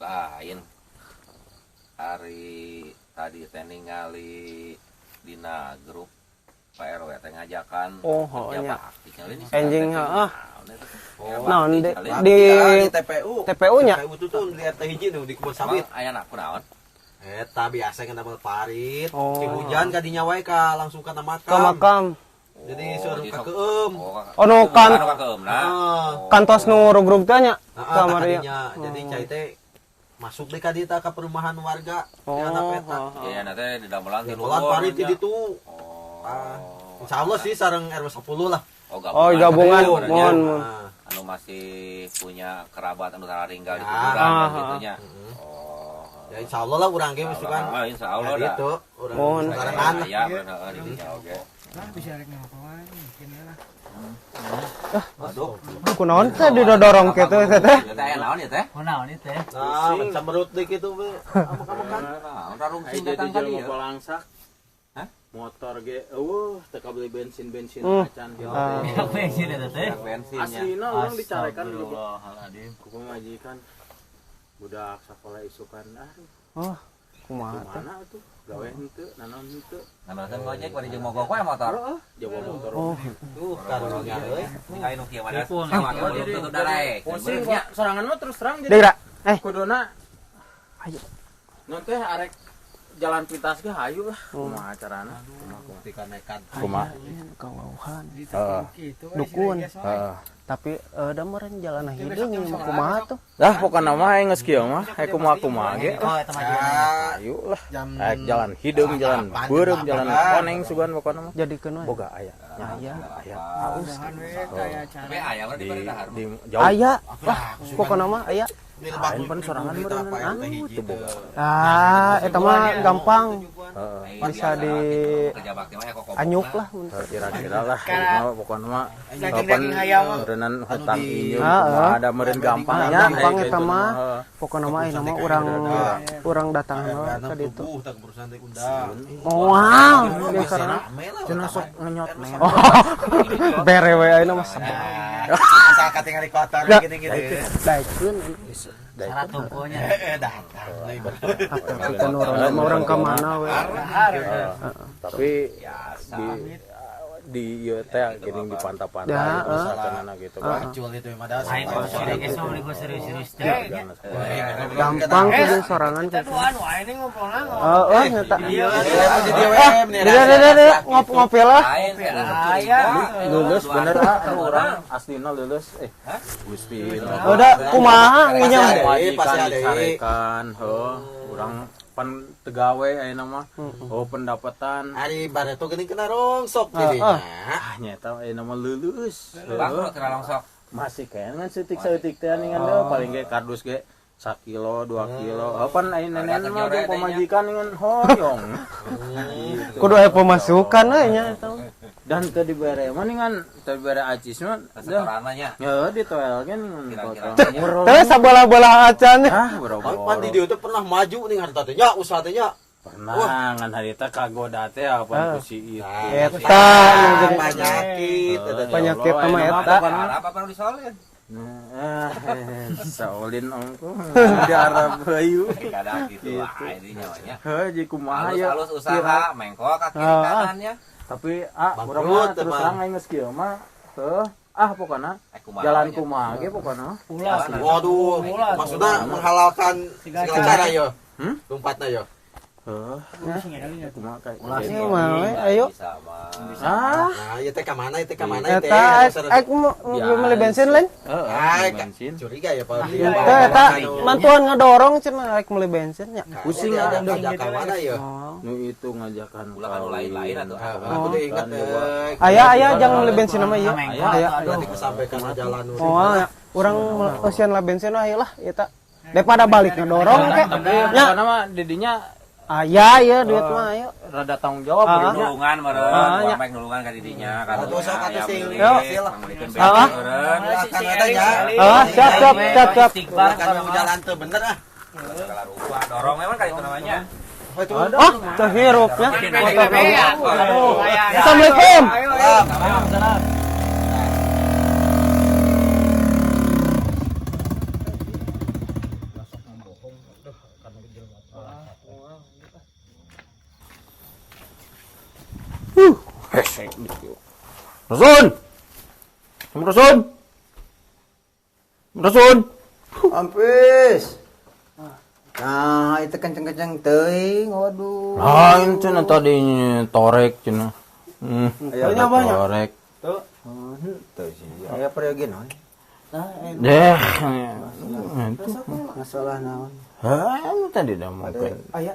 lain hari tadi teh ningali dina grup Pak RW teh ngajakan nya anjing heeh Naon di TPU TPU-nya. TPU itu tuh lihat teh hiji di kebun sawit. Aya nak kunaon? Eta biasa kan damel parit. Si hujan kadinya wae ka langsung ka makam. Ke makam. Jadi suruh ka keum. Nu kan kantos nu grup teh nya. Kamari. Jadi cai teh masuk deh ka dieu ka perumahan warga. Jalan peta. Iya na teh di damelan di luar. Parit di ditu. Insyaallah sih sareng RW 10 lah. Gabungan mohon. Anu masih punya kerabat anu tinggal di kuburan gitu nya. Ya insyaallah lah urang ge mesti kan. Insyaallah dah. Gitu. Mohon sarangan ya bener di dinya oge. Bisa rek ngapain mungkin lah. Aduh. Kunaon teh didorong kitu teh? Teh naon ya teh? Naon ieu teh? Nah, cemberut deui kitu we. Amak-amakan. Rarung sing datang kali ya. Palangsak. Hah? Motor ge teu ka beli bensin acan gitu. Bensin eta teh. Bensinnya. Aslina urang dicarekan di Astagfirullahaladzim. ku pamajikan. Budak sakola isukan Kumaha teh? mana tuh gawe henteu nanaon henteu Nanaon ngojek bari jeung mogok wae motor. jawa motor Tuh karunya euy. Ini kain kieu mah sama belum tutup darek. posing sorangan mah terus terang jadi Deira. kuduna Ayo. non teh arek jalan pintas ge hayu lah kumaha carana Ketika nekat. kumaha Kawauhan. Gitu. Dukun. Tapi da meureun jalan hideung mah kumaha tuh? dah pokona mah aing geus kieu mah kumaha ge Oh, eta mah ayo lah jalan hideung jalan beureum jalan koneng sugan pokona mah Jadikeun we. boga aya Aya. haus kayak cara. Tapi aya mah di di mana dahar. di jauh Aya. Lah, pokona mah aya. lain pan sorangan meureun teu boga Eta mah gampang. heeh Bisa di Kerja bakti mah kok anyuk lah. kira-kira lah pokona mah kapan meureunnan hutang ieu ada meureun gampangnya Gampang eta mah. Pokona mah ayeuna mah urang datang ka ditu. Tak perusahaan teh undang. Wow, dia sarana. cenah sok ngenyot nih Bere we ayeuna mah. Asal katingali kotor gitu-gitu. Daekeun. Syarat tumpulnya. Datang. Kita nurun orang ka mana we. tapi di ieu teh geuning di pantap-pantap Ya, misalkan gitu kan Kecuali itu mah dasar. Aing mah sore ge sok mah serius-serius teh. Gampang tuh jeung sorangan teh. Anu aing ini ngobrolna. Nyata. Dia Ngopi lah. lain Aya. lulus bener orang aslina lulus Gusti Udah kumaha nginyam. Pasti ada. disarekan urang pan tegawe ayeuna mah pendapatan Ari bareto geuning kena rongsok jadinya. nyata ayeuna mah lulus bangkrut kena longsok. masih kayangan seutik-seutik teh ningan paling ge kardus ge 1 kilo 2 kilo pan ayeuna nenen mah jeung pamajikan ningan hoyong Kudu aya pemasukan we nya eta. dan teu dibere mah ningan teu dibere acis mah Setoranna nya. ya ditoelkeun ningan Kira-kira. potong Teh sabola-bola acan. Pan di dieu teh pernah maju nih harta teh nya usaha teh nya. pernah ngan harita kagoda teh apa ku si itu Eta Penyakit mah eta. Apa perlu disolin? saulin ongko di Arab bayu Kadang gitu lah ini nyawanya. heuh kumaha ya Halus usaha mengkol ka kiri kanannya. tapi urang mah terus terang aing geus kieu mah heuh pokona jalan kumaha ge pokona Waduh, maksudnya menghalalkan segala cara yo. Lompatna yo. heuh kumaha kayak Ieu mah we ayo. Bisa mah. Nah, ieu teh ka mana? Ieu teh ka mana teh? Eta aik mau beli bensin lain. bensin Curiga ya Pak. Eta mantuan ngadorong cenah aik meuli bensin nya. Pusing ada ngajak ka mana yo? nu itu ngajakan Ulah anu lain-lain atuh. Aku teh ingat Aya jangan meuli bensin mah ieu. Aya. Berarti kesampaikan jalan nu. Urang euseun lah bensin aya lah eta. Daripada balik ngedorong ke. nya mah didinya Aya ya duit mah ayo. rada tanggung jawab Nulungan meureun, uang nulungan ka didinya kan. Atuh sok atuh sing Mangulikeun bensin meureun. Kan adanya. Siap. Istighfar Kan jalan teu bener ah. Segala rupa dorong memang kali itu namanya. Teu hirupnya. Assalamualaikum. Rasun. Rasun. Rasun. Ampis. Nah, itu kenceng-kenceng teuing, waduh. Lain cenah tadi torek cenah. Ayo torek. Tuh sih. Aya pereugeun we. Deh. Itu Masalah naon? tadi dah mau ke. Aya.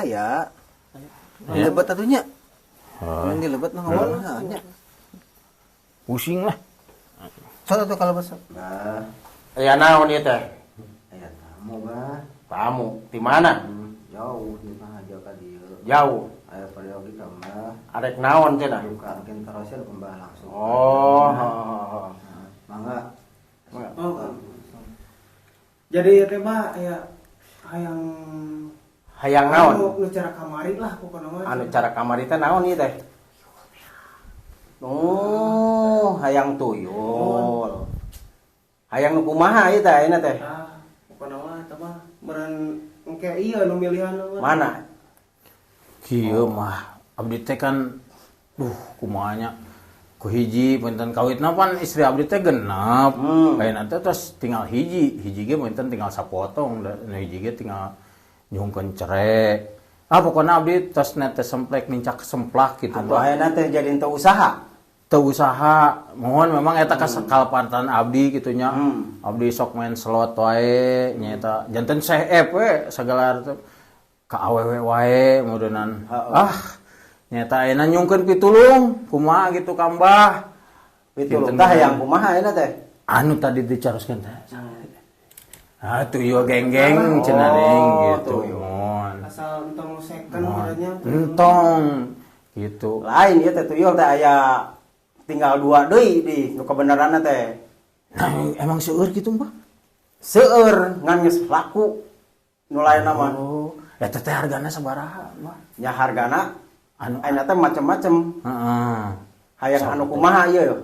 Ya. Lebet atunya. Ah, Yang dilebet mah ngomong nya. pusing lah. Sono tuh kalau besok. Nah, Ya naon ieu teh? aya tamu bah. Tamu di mana? Jauh di mah jauh ka dieu. Jauh. Aya periogi ka mah. Arek naon cenah? Bukan karosel pembah langsung. Oh, Nah, mangga. Jadi teh mah aya hayang hayang naon? nu cara kamari lah pokona mah. Anu cara kamari teh naon ieu teh? Oh, hayang tuyul. Hayang nu kumaha ieu teh ayeuna teh? Pokona mah eta mah meureun engke ieu nu milihan mah. Mana? Kieu mah abdi teh kan kumaha nya? Ku hiji punten kawitna pan istri abdi teh genep. Kayak teh terus tinggal hiji ge punten tinggal sapotong da hiji ge tinggal nyungkeun cere. Pokona abdi tos nete semplek mincak semplak gitu. Atuh ayeuna teh jadi teu usaha. Teu usaha, mohon memang eta kasalpatan abdi kitu nya. Abdi sok main slot wae nya eta. Janten CF we sagala ka awewe wae mudunan. Nyata ayeuna nyungkeun pitulung kumaha gitu ka Mbah. Pitulung teh hayang kumaha ayeuna teh? Anu tadi dicaroskeun teh. Tuyul geng-geng cenah ning gitu. Mohon. Asal entong second urangnya. Entong gitu. Lain ieu teh tuyul teh aya tinggal 2 deui di nu kebenaranna teh. Nah, emang seueur gitu Mbah? Seueur ngan geus laku nu lainna mah. Oh, eta teh hargana sabaraha, Mbah? Nya hargana Anu ayeuna teh macem-macem. heeh. Hayang anu kumaha ieu?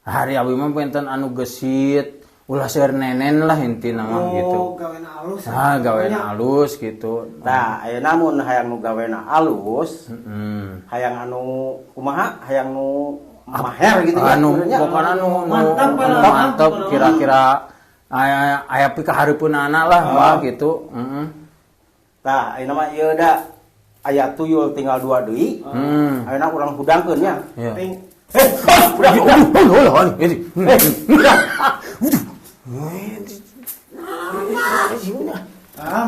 Hari abi mah penten anu gesit, ulah seueur nenen lah intina mah gitu. Gawena alus. Gawena alus gitu. Tah, ayeuna mun hayang nu gawena alus, Heeh. hayang anu kumaha? Hayang nu maher gitu ya. Anu sebenarnya. pokoknya anu Mantap, anu lah. mantap kira-kira aya pika hareupeunana lah Mbah gitu. Heeh. Tah, ayeuna mah ieu da aya tuyul tinggal 2 deui. Ayeuna urang hudangkeun nya. Iya.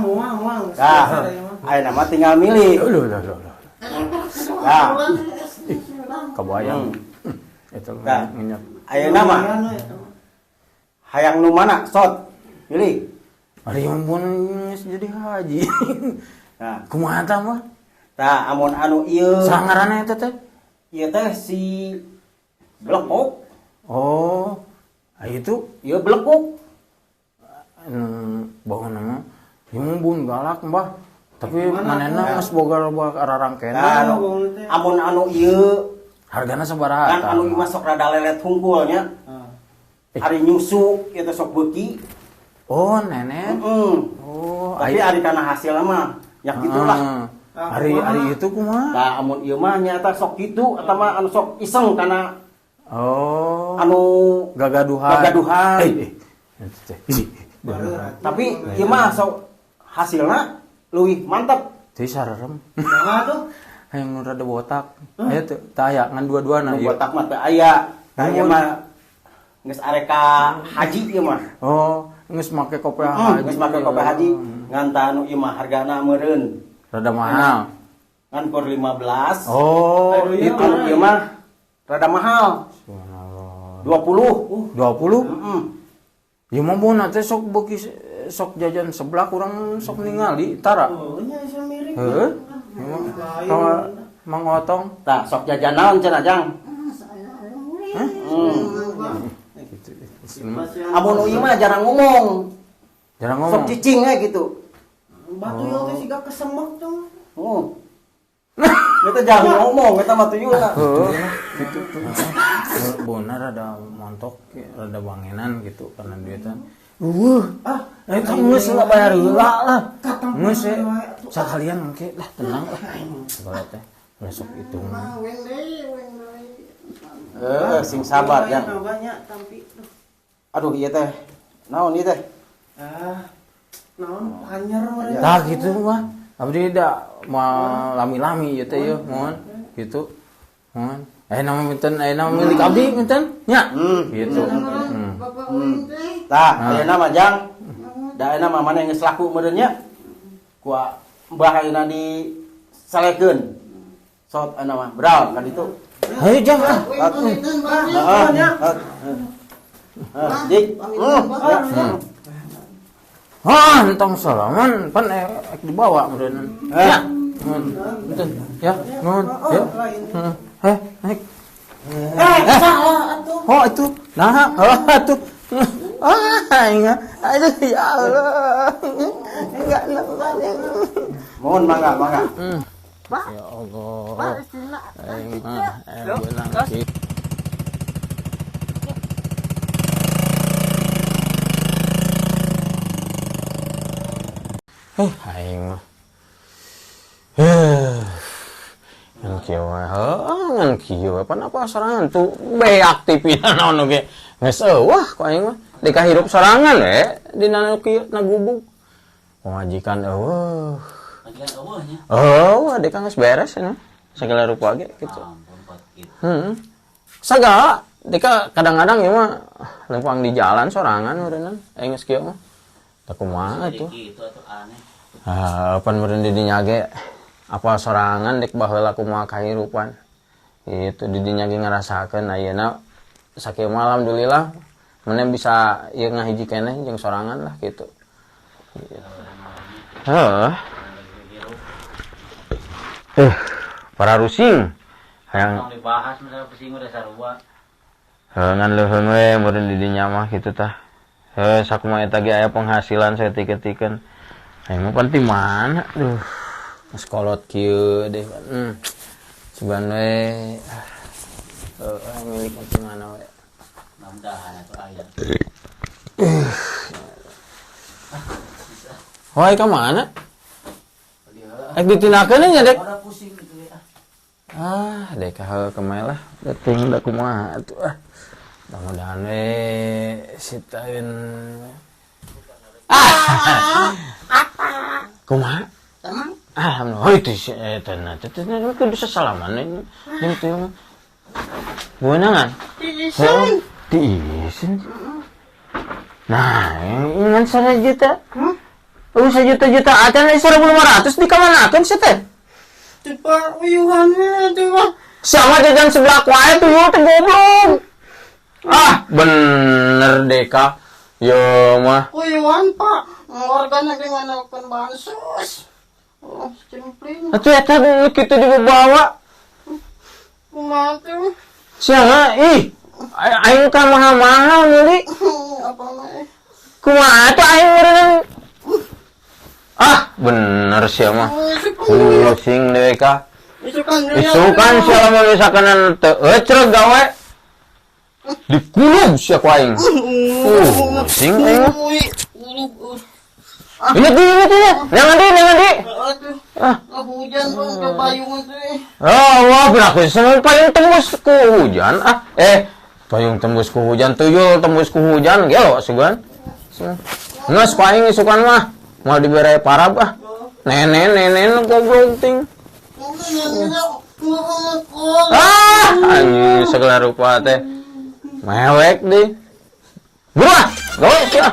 Muang. Tah, ayeuna mah tinggal milih. Tah, Kebayang. Itu Nah. ngenyot. ayeuna mah hayang nu mana? Sot. Pilih. Ari ampun jadi haji. Nah, Kumaha tah mah? tah amun anu ieu Sangaranna eta teh? ieu teh si blekuk. Oh. Itu Ieu blekuk. bawa nama yang bun galak Mbah. Tapi manehna geus boga rarangkena. Nah, amun anu ieu Hargana sabaraha? kan anu ieu mah sok rada lelet hungkulnya. Ari nyusu ieu teh sok beuki. Oh, nenek. Oh, Tapi ari kana hasilna mah ya gitulah. Hari itu kumaha? Tah amun ieu mah nyata sok kitu eta mah anu sok iseng kana Oh, anu gagaduhan. gagaduhan. Itu teh. Tapi ieu mah sok hasilna leuwih mantep. Teu sarerem. Nah tuh. Hayang nu rada botak. Aya teu tah aya ngan dua-duana Nu ieu. botak mah teu aya. Tah ieu mah geus areka haji ieu mah. Oh, geus make kopiah haji. Geus make kopi haji. Ngan tah anu ieu mah hargana meureun. Rada mahal. Ngan kur 15. Oh, Itu itu ieu mah rada mahal. Subhanallah. 20. 20? Heeh. Ya mah bona teh sok beuki sok jajan sebelah kurang sok ningali tara. Oh, nya ieu mirip. Heuh? Kawa Mang Otong. Tah sok jajan naon cenah Jang? Amun ieu mah jarang ngomong. Jarang Sok ngomong. cicing we gitu. Batu ieu teh siga kesemek tuh. Oh. Eta jarang ngomong, eta mah tuyulna. Heuh. Gitu tuh. Bona rada montok, rada bangenan gitu karena duitan. Eta geus lah bayar heula lah. Geus sekalian engke lah tenang lah. Bala teh besok itu. Sing sabar ya. Banyak tapi Aduh iya teh. Naon ieu teh? naon anyar meureun. Tah gitu mah. Abdi da mau lami-lami ieu teh yeuh mohon gitu. Mohon. Nama milik abdi minten nya. Gitu. Tah, ayeuna mah Jang. Da ayeuna mah maneh geus laku meureun nya. Ku mbah ayeuna di salekeun. Sot ayeuna mah braw kan itu. Hayu Jang ah. Dik. Entong salaman pan dibawa meureun. Ya. Betul. Ya, nuhun. Ya. Naik. Salah atuh. Oh, itu. Nah, atuh. Enggak. Aduh, ya Allah. Enggak nampak. Mohon mangga. Ya Allah. Bilang gitu. Aing mah. Ngan kieu mah, ngan kieu apa sorangan tuh be aktifina naon oge. Geus eueuh ku aing mah. Deka hirup sorangan dina kieu na gubuk. Pamajikan eueuh. Bagian eueuhnya. Deka geus beres cenah. Sagala rupa ge kitu. Ampun pot kitu. Sagala deka kadang-kadang ieu mah lempang di jalan sorangan meureunna. Aing geus kieu mah. Da kumaha atuh. Gitu atuh aneh. Pan meureun di dinya ge apa sorangan dek baheula kumaha kahirupan. Itu di dinya ge ngarasakeun ayeuna sakieu mah alhamdulillah maneh bisa ieu ngahiji keneh jeung sorangan lah kitu. Para rusing hayang dibahas misalnya pusing udah sarua. ngan leuheung we meureun di dinya mah kitu tah. Sakumaha eta ge aya penghasilan saeutik-eutikeun. Aing mah pan ti mana? Duh. Geus kolot kieu deh. Coban we. Milik ti mana we. Mudah-mudahan atuh aya. Hoy ka mana? Ditinakeun nya dek. Ora pusing gitu ya. Dek kemana lah. Dating da kumaha atuh. Mudah-mudahan we sitaeun. Kumaha? Alhamdulillah. Itu si eta na. Tetena kudu sasalaman jeung teu. Beunangan? Diisin. Nah, ingan 1 juta. 1 juta acan 1.500 di kamanakeun sia teh? Tiba uyuhannya tiba. Sama jajan sebelah wae tuh teh goblok. Bener Deka. Yo mah. Uyuhan Pak. Warganya gimana kan bansos. Cimpling. Atuh eta kitu dibawa. Kumaha tuh? Sia aing kan mahal-mahal meuli. Apa mah? Kumaha tuh aing meureun? Bener sia mah. Pusing Deka. Isukan sia lamun misalkan teu ecreg gawe. Dikulub sia ku aing. Pusing aing mah. Ingat di. Jangan di. Hujan bang ke payung itu. Wah, berlaku semua payung tembus ku hujan. Payung tembus ku hujan, tuyul tembus ku hujan, gelo sugan. Nges paing isukan mah. Mau dibere parab Nenen goblok ting. Anjing segala rupa teh. Mewek di. Buruan, gawe sia.